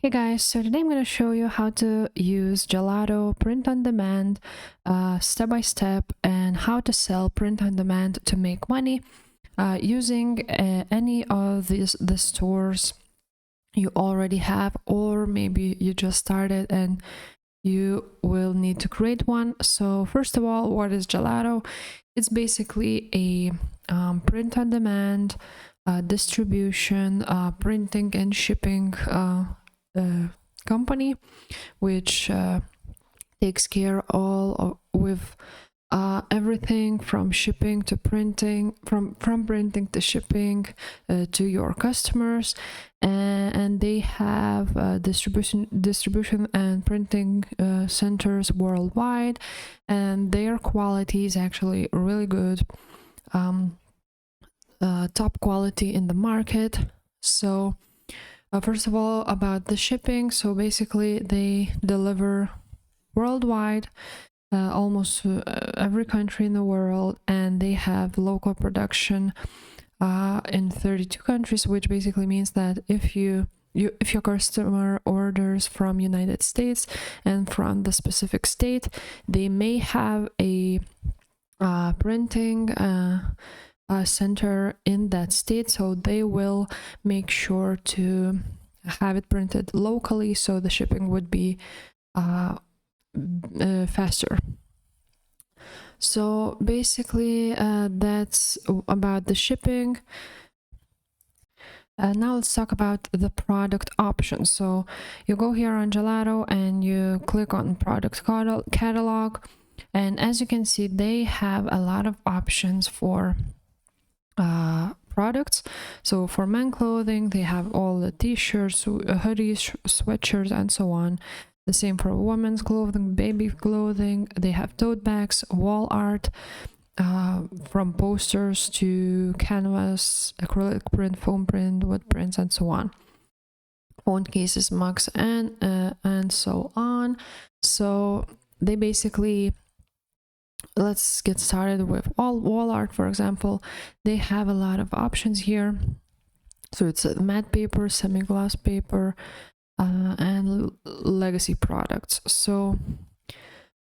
Hey guys, so today I'm going to show you how to use Gelato print on demand step by step, and how to sell print on demand to make money using any of the stores you already have, or maybe you just started and you will need to create one. So first of all, what is Gelato? It's basically a print on demand distribution, printing and shipping company, which takes care with everything from shipping to printing, from printing to shipping to your customers, and they have distribution and printing centers worldwide, and their quality is actually really good, top quality in the market. So first of all, about the shipping. So basically they deliver worldwide, almost every country in the world, and they have local production in 32 countries, which basically means that if your customer orders from United States and from the specific state, they may have a printing center in that state, so they will make sure to have it printed locally, so the shipping would be faster. So basically that's about the shipping. Now let's talk about the product options. So you go here on Gelato and you click on product catalog, and as you can see, they have a lot of options for products. So for men clothing, they have all the t-shirts, hoodies, sweatshirts, and so on. The same for women's clothing, baby clothing. They have tote bags, wall art, from posters to canvas, acrylic print, foam print, wood prints, and so on. Phone cases, mugs, and so on. So they basically, let's get started with wall art. For example, they have a lot of options here. So it's a matte paper, semi-gloss paper, and legacy products. So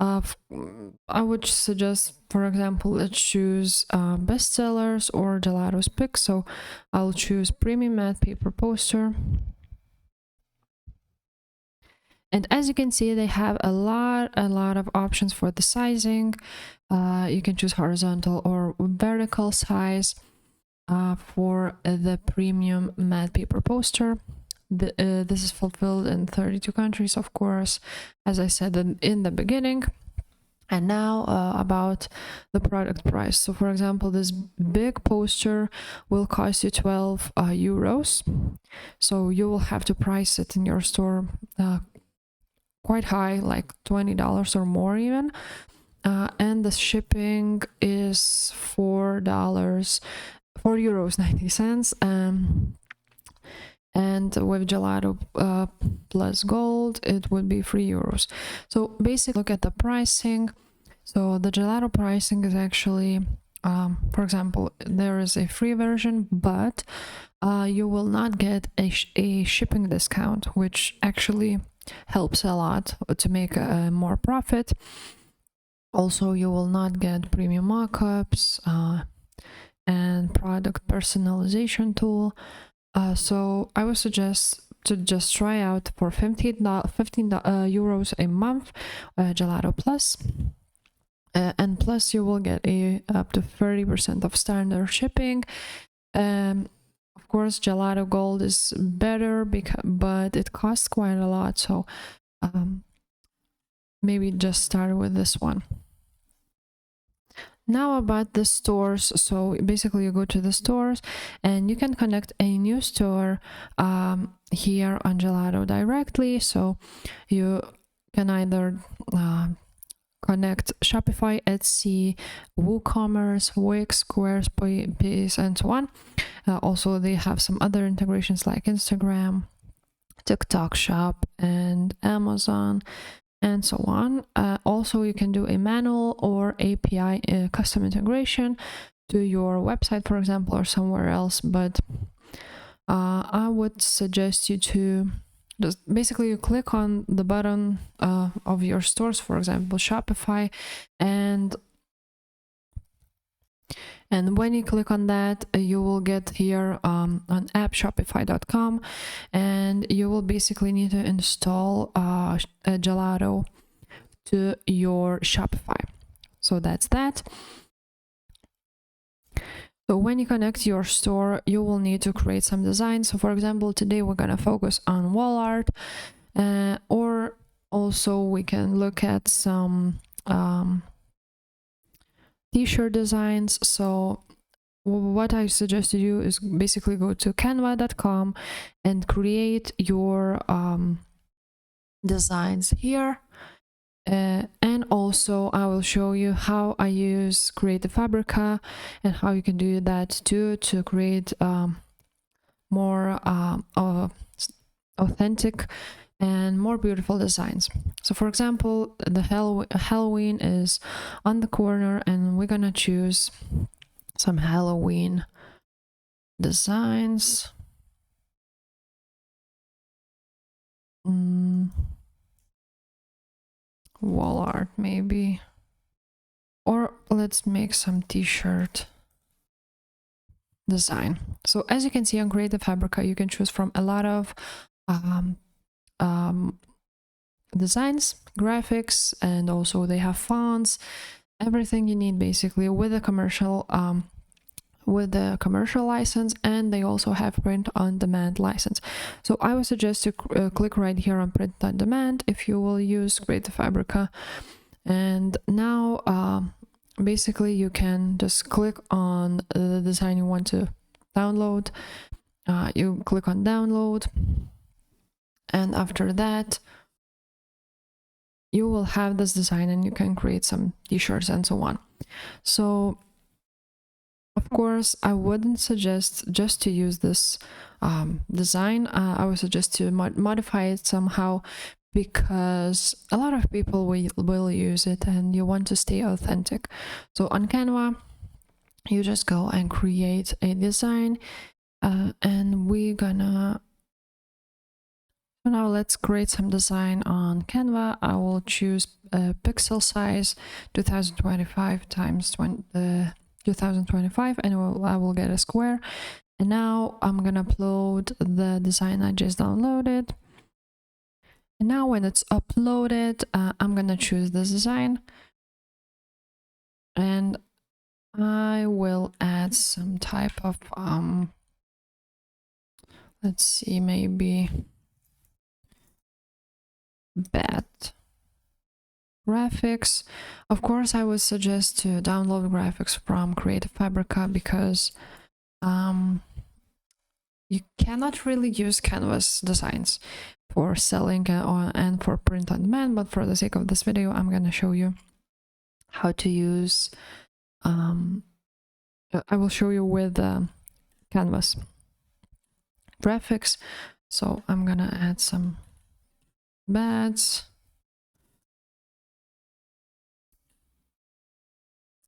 I would suggest, for example, let's choose bestsellers or Gelato's pick. So I'll choose premium matte paper poster. And as you can see, they have a lot of options for the sizing. You can choose horizontal or vertical size for the premium matte paper poster. This is fulfilled in 32 countries, of course, as I said in the beginning. And now about the product price. So for example, this big poster will cost you 12 euros. So you will have to price it in your store quite high, like $20 or more even. And the shipping is €4.90. And with Gelato plus gold, it would be €3. So basically, look at the pricing. So the Gelato pricing is actually, for example, there is a free version, but you will not get a shipping discount, which actually helps a lot to make more profit. Also, you will not get premium markups and product personalization tool. So I would suggest to just try out for 15 euros a month Gelato Plus, and plus you will get up to 30% of standard shipping. Of course, Gelato Gold is better but it costs quite a lot, so maybe just start with this one. Now about the stores. So basically you go to the stores and you can connect a new store here on Gelato directly. So you can either connect Shopify, Etsy, WooCommerce, Wix, Squarespace, and so on. Also, they have some other integrations like Instagram, TikTok Shop, and Amazon, and so on. Also, you can do a manual or API custom integration to your website, for example, or somewhere else. But I would suggest you to just basically you click on the button of your stores, for example Shopify, and when you click on that, you will get here on appshopify.com, and you will basically need to install a Gelato to your Shopify. So that's that. So when you connect your store, you will need to create some designs. So for example, today we're gonna focus on wall art, or also we can look at some t-shirt designs. So what I suggest you do is basically go to canva.com and create your designs here. And also I will show you how I use Creative Fabrica and how you can do that too to create more authentic and more beautiful designs. So for example, the Halloween is on the corner, and we're gonna choose some Halloween designs. Wall art maybe, or let's make some t-shirt design. So as you can see on Creative Fabrica, you can choose from a lot of designs, graphics, and also they have fonts, everything you need basically with a commercial license, and they also have print on demand license. So I would suggest to click right here on print on demand if you will use Creative Fabrica. And now basically you can just click on the design you want to download. You click on download, and after that you will have this design, and you can create some t-shirts and so on. So of course I wouldn't suggest just to use this design. I would suggest to modify it somehow, because a lot of people will use it and you want to stay authentic. So on Canva you just go and create a design, and we're gonna now let's create some design on Canva. I will choose a pixel size 2025 times 2025, and I will get a square. And now I'm gonna upload the design I just downloaded. And now when it's uploaded, I'm gonna choose this design, and I will add some type of let's see, maybe bat graphics. Of course I would suggest to download graphics from Creative Fabrica, because you cannot really use canvas designs for selling and for print on demand, but for the sake of this video I'm going to show you how to use I will show you with canvas graphics. So I'm gonna add some bats.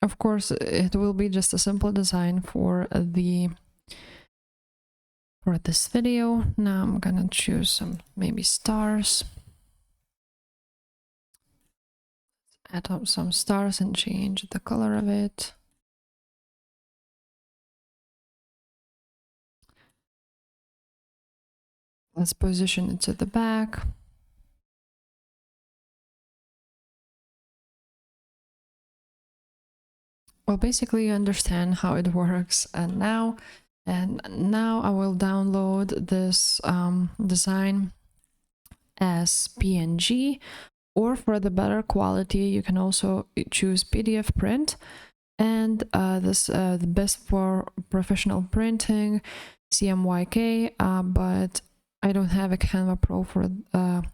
Of course it will be just a simple design for this video. Now I'm gonna choose some maybe stars, add up some stars and change the color of it. Let's position it to the back. Well, basically you understand how it works, and now I will download this design as PNG, or for the better quality you can also choose PDF print, and the best for professional printing, CMYK, but I don't have a Canva Pro for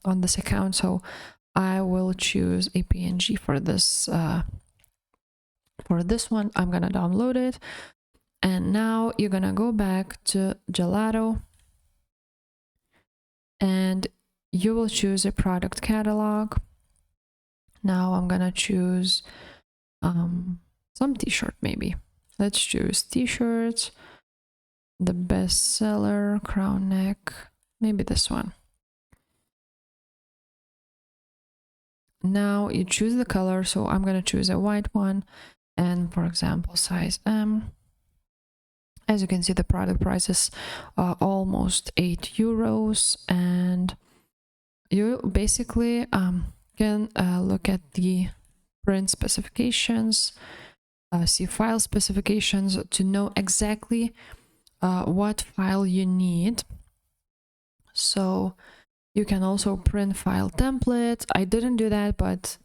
on this account, so I will choose a PNG for this one. I'm gonna download it, and now you're gonna go back to Gelato, and you will choose a product catalog. Now I'm gonna choose some t-shirt maybe. Let's choose t-shirts, the bestseller, crown neck, maybe this one. now you choose the color. So I'm gonna choose a white one, and for example size M. As you can see, the product price is almost €8, and you basically can look at the print specifications, see file specifications to know exactly what file you need. So you can also print file templates. I didn't do that, but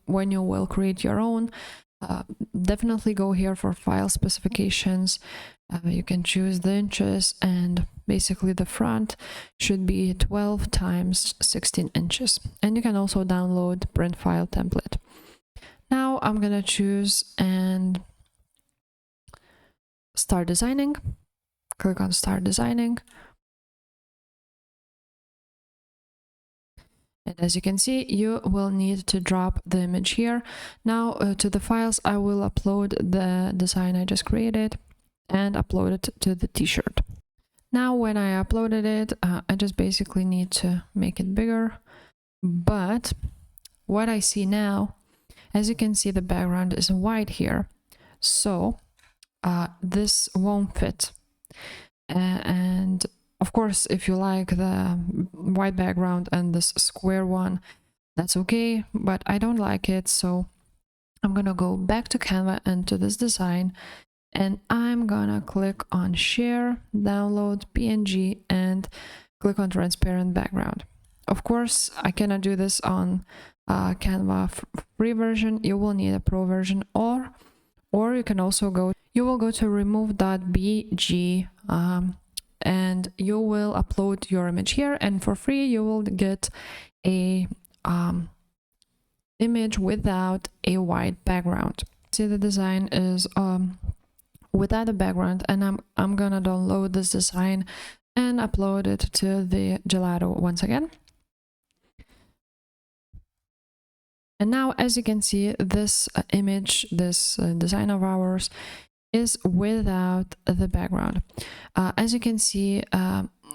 when you will create your own, definitely go here for file specifications. You can choose the inches, and basically the front should be 12 times 16 inches. And you can also download print file template. Now I'm gonna choose and start designing. Click on start designing. And as you can see, you will need to drop the image here. Now to the files, I will upload the design I just created and upload it to the t-shirt. Now when I uploaded it, I just basically need to make it bigger. But what I see now, as you can see, the background is white here. So this won't fit. And of course, if you like the white background and this square one, that's okay, but I don't like it. So I'm gonna go back to Canva and to this design, and I'm gonna click on share, download PNG, and click on transparent background. Of course, I cannot do this on Canva free version. You will need a pro version, or you can also go to remove.bg and you will upload your image here, and for free you will get a image without a white background. See, the design is without a background, and I'm gonna download this design and upload it to the Gelato once again. And now, as you can see, this image, this design of ours is without the background. As you can see,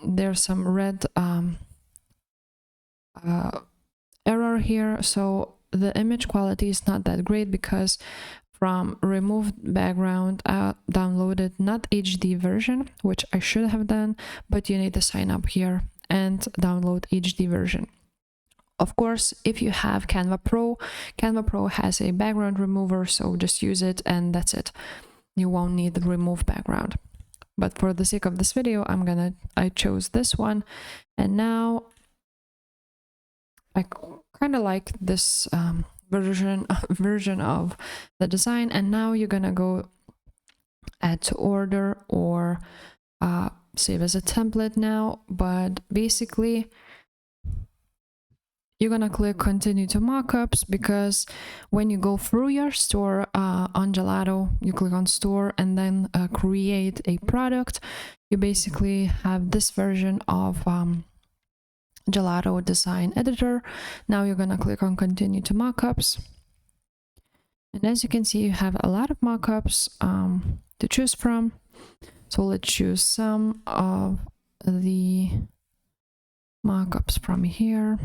there's some red error here, so the image quality is not that great because from removed background I downloaded not HD version, which I should have done, but you need to sign up here and download HD version. Of course, if you have Canva Pro has a background remover, so just use it and that's it. You won't need the remove background. But for the sake of this video, I chose this one, and now I kind of like this version of the design. And now you're gonna go add to order or save as a template now, but basically you're gonna click continue to mockups, because when you go through your store on Gelato, you click on store and then create a product, you basically have this version of Gelato design editor. Now you're gonna click on continue to mockups, and as you can see, you have a lot of mockups to choose from. So let's choose some of the mockups from here.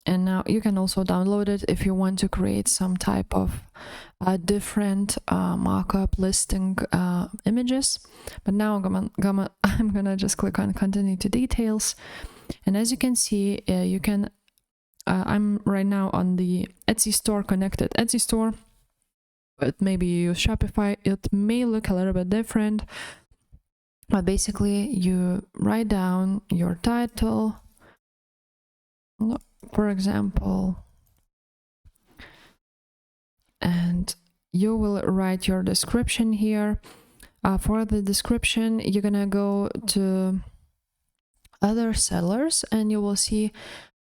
And now you can also download it if you want to create some type of different mockup listing images. But now I'm gonna just click on continue to details. And as you can see, you can I'm right now on the Etsy store, connected Etsy store, but maybe you use Shopify, it may look a little bit different. But basically you write down your title, for example, and you will write your description here. For the description, you're gonna go to other sellers and you will see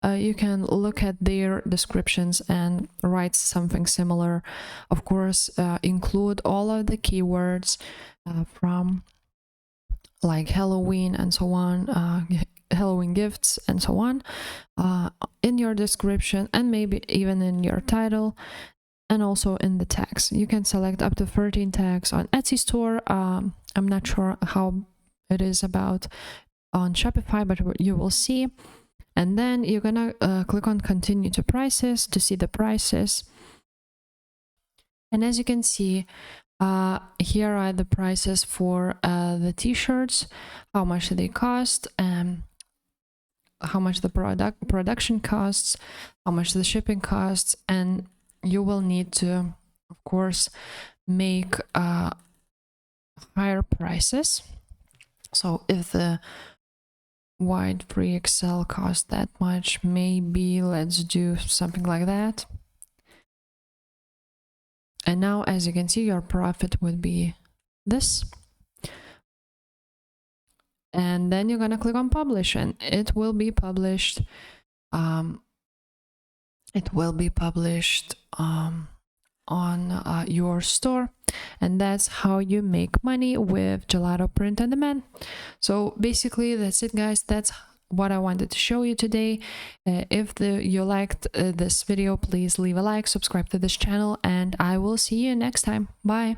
you can look at their descriptions and write something similar. Of course, include all of the keywords from like Halloween and so on, Halloween gifts and so on, in your description, and maybe even in your title, and also in the tags. You can select up to 13 tags on Etsy store. I'm not sure how it is about on Shopify, but you will see. And then you're gonna click on continue to prices to see the prices. And as you can see, here are the prices for the t-shirts, how much they cost, how much the production costs, how much the shipping costs, and you will need to, of course, make higher prices. So if the wide free XL cost that much, maybe let's do something like that. And now, as you can see, your profit would be this. And then you're gonna click on publish, and it will be published. On your store, and that's how you make money with Gelato Print on Demand. So basically, that's it, guys. That's what I wanted to show you today. If you liked this video, please leave a like, subscribe to this channel, and I will see you next time. Bye.